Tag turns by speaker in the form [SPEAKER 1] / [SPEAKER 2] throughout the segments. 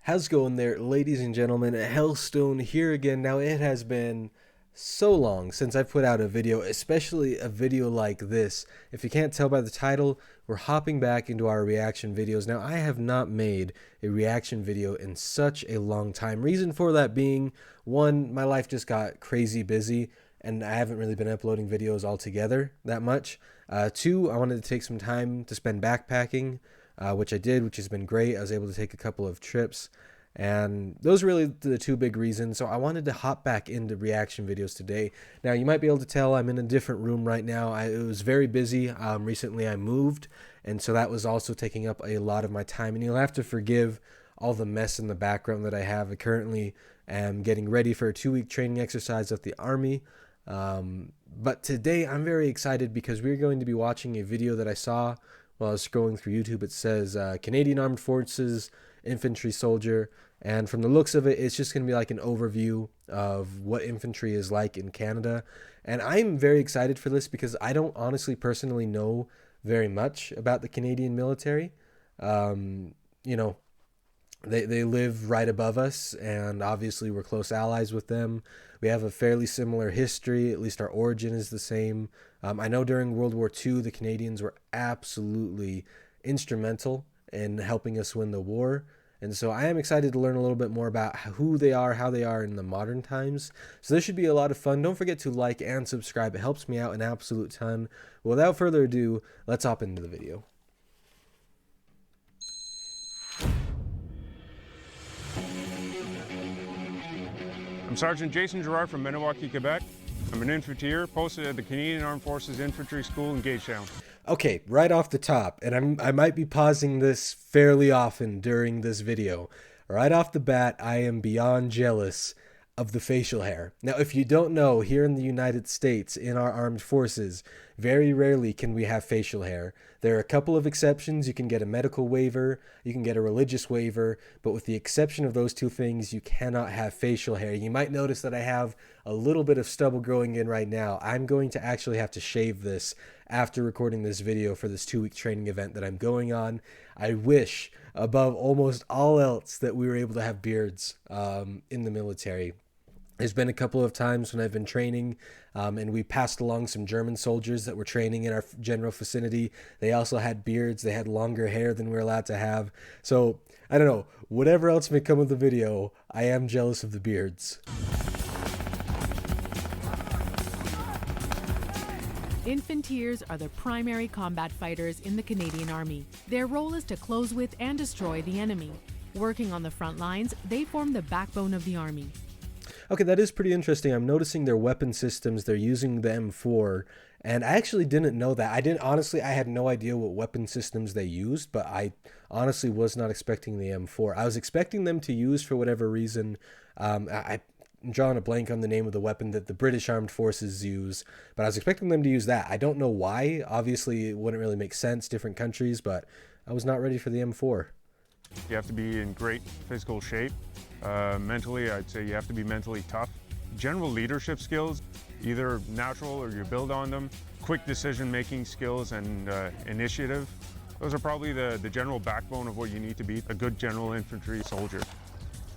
[SPEAKER 1] How's it going there, ladies and gentlemen? Hellstone here again. Now, it has been so long since I've put out a video, especially a video like this. If you can't tell by the title, we're hopping back into our reaction videos. Now, I have not made a reaction video in such a long time. Reason for that being, one, my life just got crazy busy, and I haven't really been uploading videos altogether that much. Two, I wanted to take some time to spend backpacking, which I did, which has been great. I was able to take a couple of trips, and those are really the two big reasons. So I wanted to hop back into reaction videos today. Now, you might be able to tell I'm in a different room right now. It was very busy. Recently I moved, and so that was also taking up a lot of my time, and you'll have to forgive all the mess in the background that I have. I currently am getting ready for a 2-week training exercise at the Army. But today I'm very excited because we're going to be watching a video that I saw while I was scrolling through YouTube. It says Canadian Armed Forces infantry soldier, and from the looks of it, it's just going to be like an overview of what infantry is like in Canada. And I'm very excited for this because I don't honestly personally know very much about the Canadian military. You know, they live right above us, and obviously we're close allies with them. We have a fairly similar history, at least our origin is the same. I know during World War II, the Canadians were absolutely instrumental in helping us win the war. And so I am excited to learn a little bit more about who they are, how they are in the modern times. So this should be a lot of fun. Don't forget to like and subscribe. It helps me out an absolute ton. Without further ado, let's hop into the video.
[SPEAKER 2] I'm Sergeant Jason Girard from Maniwaki, Quebec. I'm an infantry posted at the Canadian Armed Forces Infantry School in Gagetown.
[SPEAKER 1] Okay, right off the top, and I might be pausing this fairly often during this video. Right off the bat, I am beyond jealous of the facial hair. Now, if you don't know, here in the United States, in our armed forces, very rarely can we have facial hair. There are a couple of exceptions. You can get a medical waiver, you can get a religious waiver, but with the exception of those two things, you cannot have facial hair. You might notice that I have a little bit of stubble growing in right now. I'm going to actually have to shave this after recording this video for this 2-week training event that I'm going on. I wish, above almost all else, that we were able to have beards in the military. There's been a couple of times when I've been training, and we passed along some German soldiers that were training in our general vicinity. They also had beards. They had longer hair than we're allowed to have. So, I don't know. Whatever else may come of the video, I am jealous of the beards.
[SPEAKER 3] Infanteers are the primary combat fighters in the Canadian Army. Their role is to close with and destroy the enemy. Working on the front lines, they form the backbone of the Army.
[SPEAKER 1] Okay, that is pretty interesting. I'm noticing their weapon systems. They're using the M4, and I actually didn't know that. I had no idea what weapon systems they used, but I honestly was not expecting the M4. I was expecting them to use, for whatever reason, I'm drawing a blank on the name of the weapon that the British Armed Forces use, but I was expecting them to use that. I don't know why. Obviously, it wouldn't really make sense, different countries, but I was not ready for the M4.
[SPEAKER 2] You have to be in great physical shape. Mentally, I'd say you have to be mentally tough. General leadership skills, either natural or you build on them. Quick decision-making skills and initiative. Those are probably the general backbone of what you need to be a good general infantry soldier.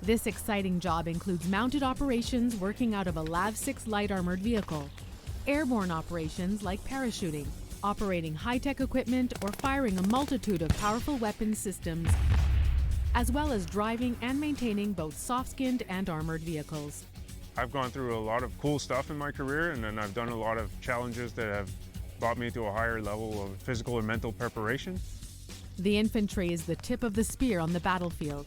[SPEAKER 3] This exciting job includes mounted operations working out of a LAV-6 light armored vehicle, airborne operations like parachuting, operating high-tech equipment, or firing a multitude of powerful weapons systems, as well as driving and maintaining both soft-skinned and armored vehicles.
[SPEAKER 2] I've gone through a lot of cool stuff in my career, and then I've done a lot of challenges that have brought me to a higher level of physical and mental preparation.
[SPEAKER 3] The infantry is the tip of the spear on the battlefield.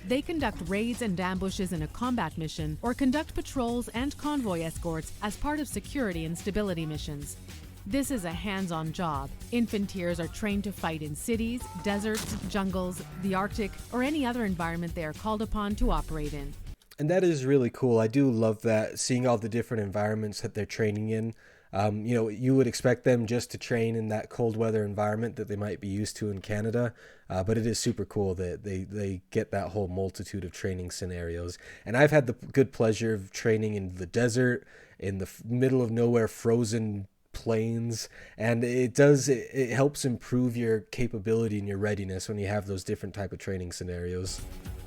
[SPEAKER 3] They conduct raids and ambushes in a combat mission or conduct patrols and convoy escorts as part of security and stability missions. This is a hands-on job. Infanteers are trained to fight in cities, deserts, jungles, the Arctic, or any other environment they are called upon to operate in.
[SPEAKER 1] And that is really cool. I do love that, seeing all the different environments that they're training in. You know, you would expect them just to train in that cold weather environment that they might be used to in Canada, but it is super cool that they get that whole multitude of training scenarios. And I've had the good pleasure of training in the desert, in the middle of nowhere, frozen planes, and it helps improve your capability and your readiness when you have those different type of training scenarios.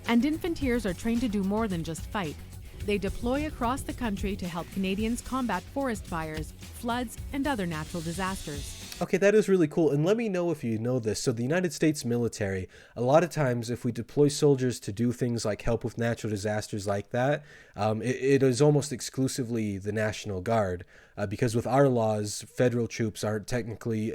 [SPEAKER 3] And Infanteers are trained to do more than just fight. They deploy across the country to help Canadians combat forest fires, floods, and other natural disasters.
[SPEAKER 1] Okay, that is really cool. And let me know if you know this. So the United States military, a lot of times if we deploy soldiers to do things like help with natural disasters like that, it is almost exclusively the National Guard. Because with our laws, federal troops aren't technically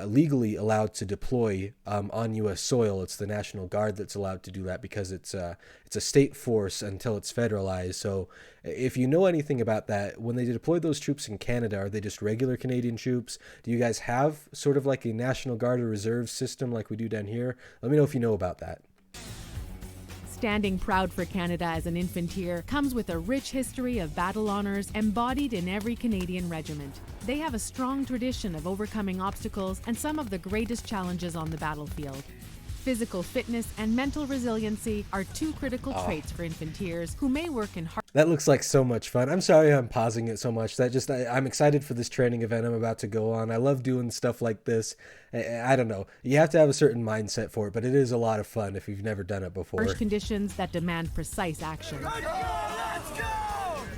[SPEAKER 1] legally allowed to deploy on U.S. soil. It's the National Guard that's allowed to do that because it's a state force until it's federalized. So if you know anything about that, when they deploy those troops in Canada, are they just regular Canadian troops? Do you guys have sort of like a National Guard or reserve system like we do down here? Let me know if you know about that.
[SPEAKER 3] Standing proud for Canada as an Infanteer comes with a rich history of battle honors embodied in every Canadian regiment. They have a strong tradition of overcoming obstacles and some of the greatest challenges on the battlefield. Physical fitness and mental resiliency are two critical traits for Infanteers who may work in hard...
[SPEAKER 1] That looks like so much fun. I'm sorry I'm pausing it so much. I'm excited for this training event I'm about to go on. I love doing stuff like this. I don't know. You have to have a certain mindset for it, but it is a lot of fun if you've never done it before.
[SPEAKER 3] Harsh conditions that demand precise action.
[SPEAKER 4] Let's go!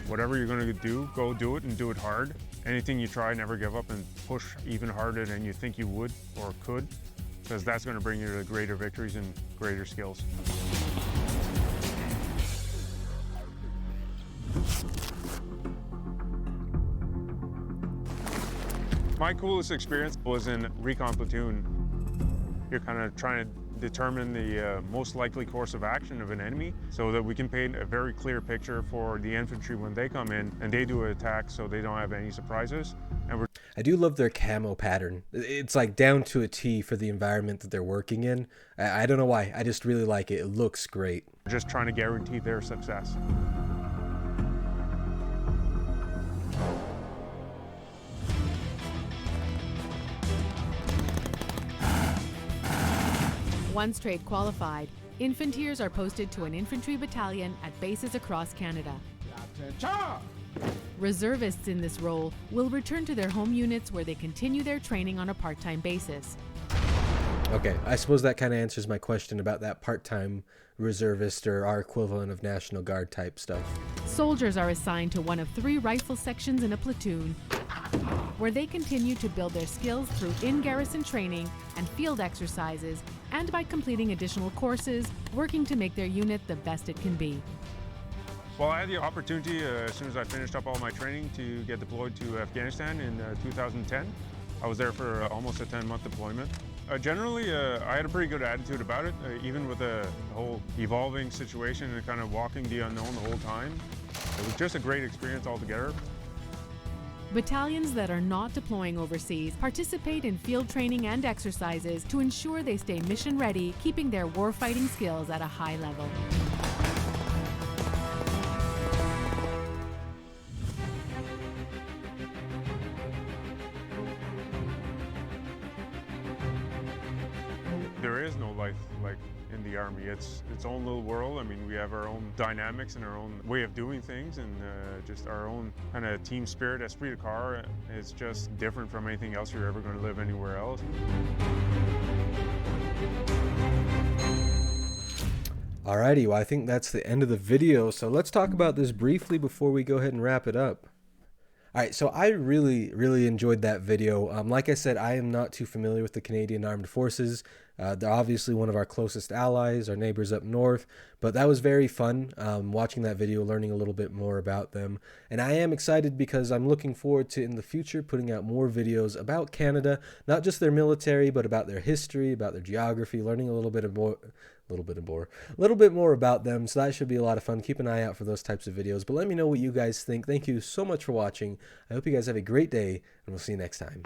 [SPEAKER 2] Whatever you're going to do, go do it and do it hard. Anything you try, never give up and push even harder than you think you would or could, because that's going to bring you to greater victories and greater skills. My coolest experience was in recon platoon. You're kind of trying to determine the most likely course of action of an enemy so that we can paint a very clear picture for the infantry when they come in and they do an attack so they don't have any surprises. And
[SPEAKER 1] I do love their camo pattern. It's like down to a T for the environment that they're working in. I don't know why. I just really like it. It looks great.
[SPEAKER 2] we're just trying to guarantee their success.
[SPEAKER 3] Once trade qualified, Infanteers are posted to an infantry battalion at bases across Canada. Reservists in this role will return to their home units where they continue their training on a part-time basis.
[SPEAKER 1] Okay, I suppose that kind of answers my question about that part-time reservist or our equivalent of National Guard type stuff.
[SPEAKER 3] Soldiers are assigned to one of 3 rifle sections in a platoon, where they continue to build their skills through in-garrison training and field exercises, and by completing additional courses, working to make their unit the best it can be.
[SPEAKER 2] Well, I had the opportunity, as soon as I finished up all my training, to get deployed to Afghanistan in 2010. I was there for almost a 10-month deployment. Generally, I had a pretty good attitude about it, even with the whole evolving situation and kind of walking the unknown the whole time. It was just a great experience altogether.
[SPEAKER 3] Battalions that are not deploying overseas participate in field training and exercises to ensure they stay mission ready, keeping their warfighting skills at a high level.
[SPEAKER 2] There is no life like in the Army. It's its own little world. I mean, we have our own dynamics and our own way of doing things, and just our own kind of team spirit. Esprit de corps is just different from anything else you're ever going to live anywhere else.
[SPEAKER 1] Alrighty, well I think that's the end of the video, so let's talk about this briefly before we go ahead and wrap it up. Alright, so I really enjoyed that video. Like I said, I am not too familiar with the Canadian Armed Forces. They're obviously one of our closest allies, our neighbors up north, but that was very fun watching that video, learning a little bit more about them. And I am excited because I'm looking forward to, in the future, putting out more videos about Canada, not just their military, but about their history, about their geography, learning a little bit more about them. So that should be a lot of fun. Keep an eye out for those types of videos, but let me know what you guys think. Thank you so much for watching. I hope you guys have a great day, and we'll see you next time.